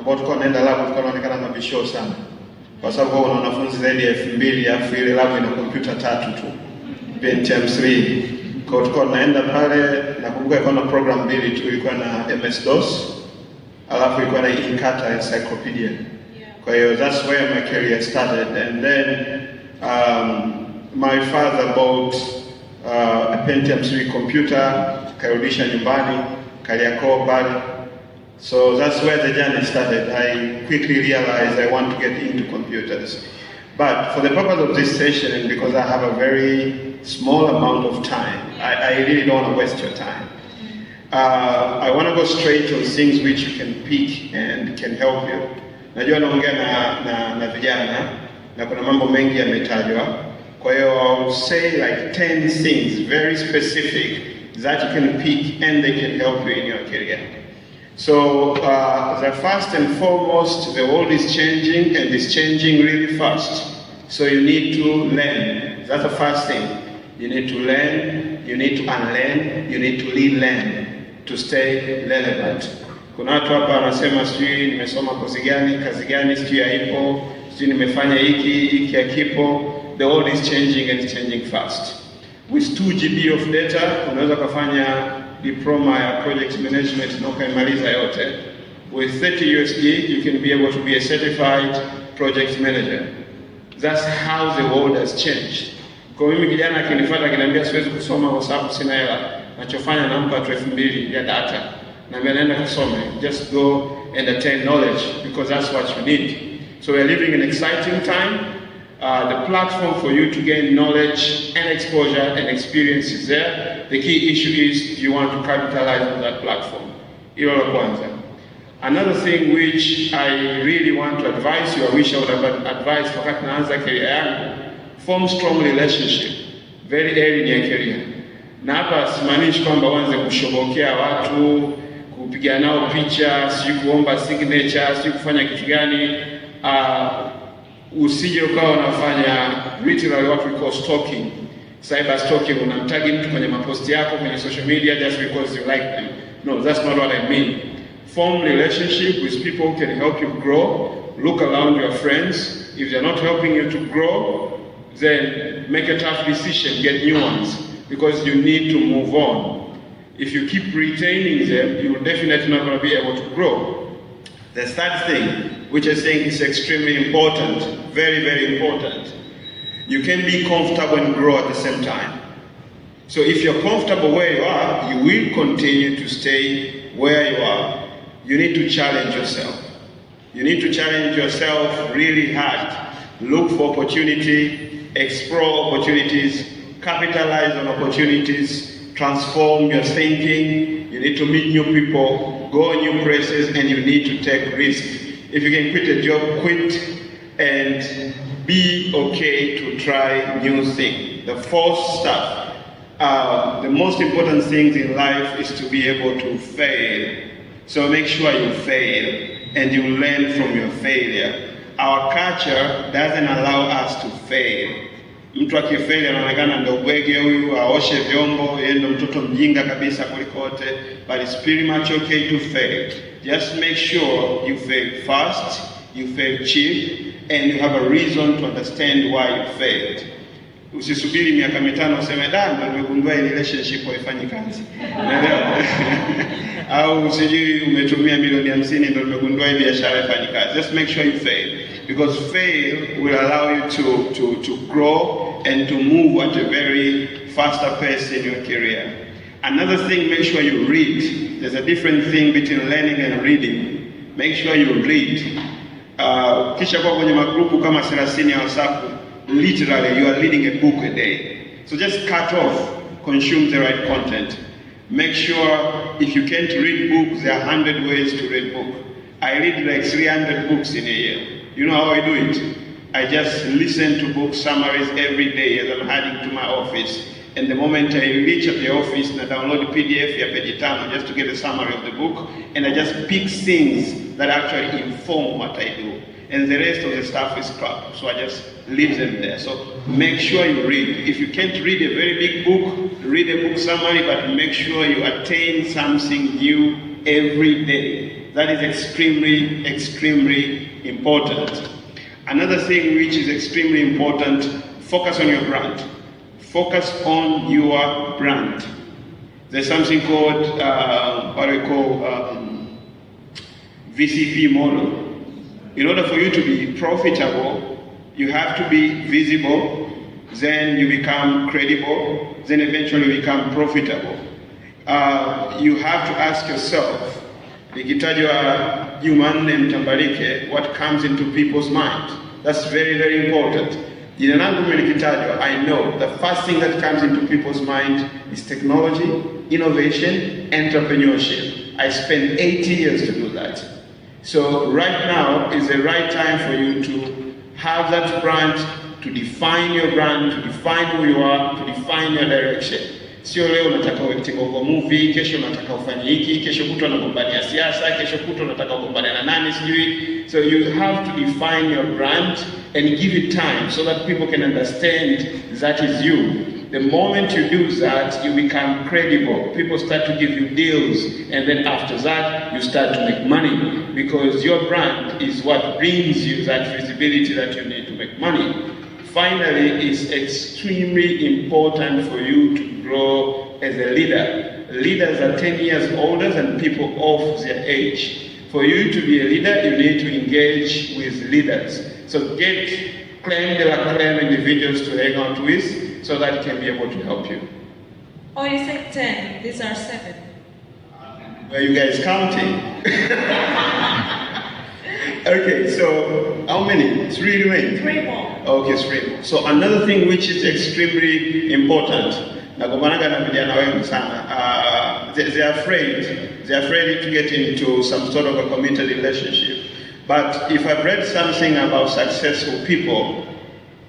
ambao tulikuwa tunaenda lab, tulikuwa tunaonekana mabisho sana, kwa sababu kwa wanafunzi zaidi ya 2000, alafu ile lab ina kompyuta 3 tu, Pentium 3. Kwa tulikuwa tunaenda pale, nakumbuka ilikuwa na program 2 tu, ilikuwa na MS-DOS, alafu ilikuwa na Inkata encyclopedia. Kwa hiyo that's where my career started, and then my father bought a Pentium 3 computer, karudisha nyumbani, Kariakoo pale. So that's where the journey started. I quickly realized I want to get into computers. But for the purpose of this session, and because I have a very small amount of time, I really don't want to waste your time. I want to go straight on things which you can pick and can help you. Najua naongea na vijana na kuna mambo mengi yametajwa. Kwa hiyo I'll say like 10 things very specific that you can pick and they can help you in your career. So the first and foremost, the world is changing, and it's changing really fast. So you need to learn. That's the first thing. You need to learn, you need to unlearn, you need to relearn to stay relevant. Kuna watu hapa wanasema sijui nimesoma kozi gani, kazi gani sijui haipo, sijui nimefanya hiki hakipo. The world is changing and it's changing fast. With 2 GB of data, unaweza kufanya diploma ya project management na ukaimaliza yote. With 30 USD, you can be able to be a certified project manager. That's how the world has changed. Kwa mimi kijana akinifuata akiniambia siwezi kusoma kwa sababu sina hela, nachofanya nampa 2000 ya data. Na mimi naenda kusoma. Just go and attain knowledge because that's what you need. So we're living in an exciting time. The platform for you to gain knowledge and exposure and experience is there. The key issue is you want to capitalize on that platform. Hilo la kwanza. Another thing which I really want to advise you, I wish I would have advised wakati naanza career yangu, form strong relationship very early in your career. Na hapa simaanishi kwamba uanze kushobokea watu, kupiga nao picha, sijui kuomba signature, sijui kufanya kitu gani. Usije ukawa unafanya literally what we call stalking, cyber stalking, unamtagi mtu kwenye maposti yako kwenye social media just because you like them. No, that's not what I mean. Form relationship with people who can help you grow. Look around your friends. If they're not helping you to grow, then make a tough decision, get new ones, because you need to move on. If you keep retaining them, you're definitely not going to be able to grow. The third thing, which I think is extremely important, very, very important, you can be comfortable and grow at the same time. So if you're comfortable where you are, you will continue to stay where you are. You need to challenge yourself. You need to challenge yourself really hard. Look for opportunity, explore opportunities, capitalize on opportunities, transform your thinking. You need to meet new people, go new places, and you need to take risks. If you can quit a job, quit, and be okay to try new things. The fourth stuff, the most important thing in life is to be able to fail. So make sure you fail, and you learn from your failure. Our culture doesn't allow us to fail. Mtu akifaili anaonekana ndo bwege huyu, aoshe vyombo, yeye ndo mtoto mjinga kabisa kuliko wote. But it's pretty much okay to fail. Just make sure you fail fast, you fail cheap, and you have a reason to understand why you failed. Usisubiri miaka 5 useme ndo nimegundua hii relationship haifanyi kazi. Unaelewa? Au usijui umetumia milioni 50 ndo nimegundua hii biashara haifanyi kazi. Just make sure you fail, because fail will allow you to grow and to move at a very faster pace in your career. Another thing, make sure you read. There's a different thing between learning and reading. Make sure you read. Kisha kwa kwenye magrupu kama 30 ya WhatsApp, literally you are reading a book a day. So just cut off, consume the right content. Make sure if you can't read books, there are 100 ways to read books. I read like 300 books in a year. You know how I do it? I just listen to book summaries every day as I'm heading to my office. And the moment I reach at the office, I download the PDF ya page 5 just to get a summary of the book, and I just pick things that actually inform what I do. And the rest of the stuff is crap, so I just leave them there. So make sure you read. If you can't read a very big book, read a book summary, but make sure you attain something new every day. That is extremely, extremely important. Another thing which is extremely important, focus on your brand. Focus on your brand. There's something called, what we call VCP model. In order for you to be profitable, you have to be visible, then you become credible, then eventually you become profitable. You have to ask yourself, likitajwa Jumanne Mtambalike, what comes into people's mind? That's very, very important. Jina langu likitajwa, I know the first thing that comes into people's mind is technology, innovation, entrepreneurship. I spent 8 years to do that. So right now is the right time for you to have that brand, to define your brand, to define who you are, to define your direction. Sio leo unataka uwekte bongo movie, kesho unataka ufanye hiki, kesho kutwa unagombania siasa, kesho kutwa unataka ugombane na nani sijui. So you have to define your brand and give it time so that people can understand that is you. The moment you do that, you become credible. People start to give you deals, and then after that, you start to make money because your brand is what brings you that visibility that you need to make money. Finally, it's extremely important for you to grow as a leader. Leaders are 10 years older than people of their age. For you to be a leader, you need to engage with leaders. So claim individuals to hang out with so that can be able to help you. Oh, you said 10. These are 7. Are you guys counting? Okay, so how many? 3 remain? 3 more. Okay, 3 more. So another thing which is extremely important, nagombanaga na vijana wengi sana, they're afraid to get into some sort of a committed relationship. But if I've read something about successful people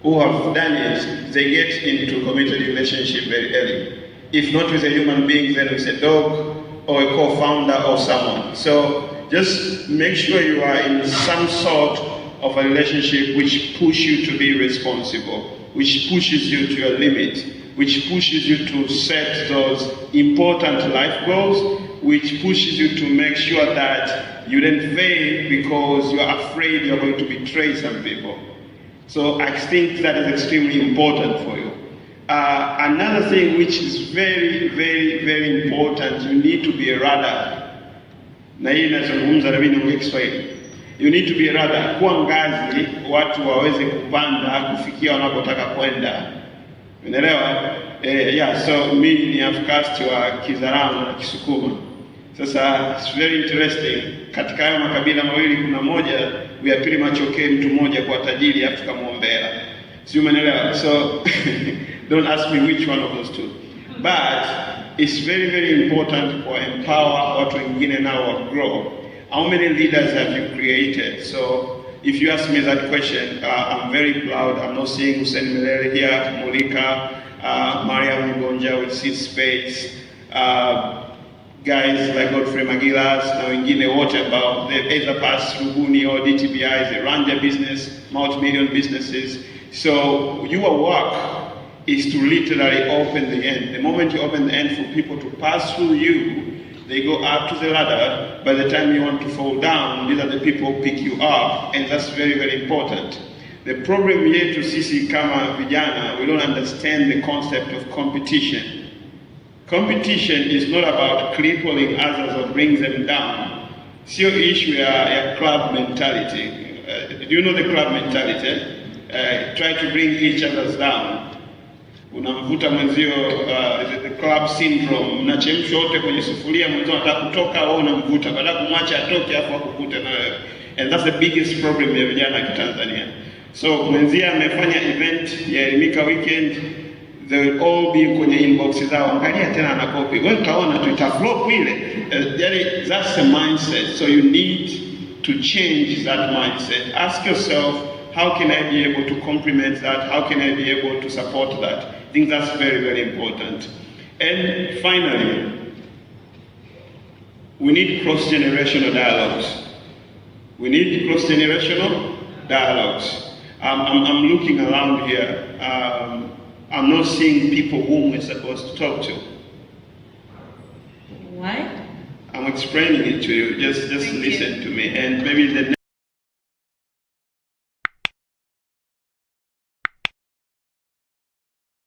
who have done it, they get into committed relationship very early. If not with a human being, then with a dog or a co-founder or someone. So just make sure you are in some sort of a relationship which pushes you to be responsible, which pushes you to your limit, which pushes you to set those important life goals, which pushes you to make sure that you don't fail because you are afraid you're going to betray some people. So I think that is extremely important for you. Another thing which is very, very, very important, you need to be a radar. Na hii nazungumza na mimi niongee Kiswahili. You need to be a radar. Kuwa ngazi watu waweze kupanda kufikia wanapotaka kwenda. Unaelewa? So mimi ni afcast wa Kizaramo na Kisukuma. Sasa it's very interesting. Katika hayo makabila mawili kuna moja ya pili machoke mtu mmoja kwa tajiri afu kamuombea. Si umeelewa? So don't ask me which one of those two. But it's very, very important for empower watu wengine nao grow. How many leaders have you created? So if you ask me that question, I'm very proud. I'm not seeing Hussein Milele here, Molika, Mariam Ngonja with Seed Space, guys like Godfrey Magilas, na wengine wote about they either pass through Buni or DTBIs, they run their business, multi-million businesses. So your work is to literally open the end. The moment you open the end for people to pass through you, they go up to the ladder. By the time you want to fall down, these are the people who pick you up, and that's very, very important. The problem here to sisi kama vijana, we don't understand the concept of competition. Competition is not about crippling others or bring them down. Sio issue ya club mentality. Do you know the club mentality? Try to bring each other down. Unamvuta mwenzio, the club syndrome. Mnachemsha wote kwenye sufuria, mwenzio anataka kutoka, wewe unamvuta baada kumwacha atoke afu akukute na wewe. And that's the biggest problem ya vijana wa Tanzania. So mwenzia amefanya event ya Elimika weekend, they will all be kwenye inbox zao, angalia tena anakopi. Wewe kaona tu itaflop ile. That's the mindset. So you need to change that mindset. Ask yourself, how can I be able to complement that? How can I be able to support that? I think that's very, very important. And finally, we need cross-generational dialogues. We need cross-generational dialogues. I'm looking around here. I'm not seeing people whom we're supposed to talk to. Why? I'm explaining it to you. Just listen to me, and maybe the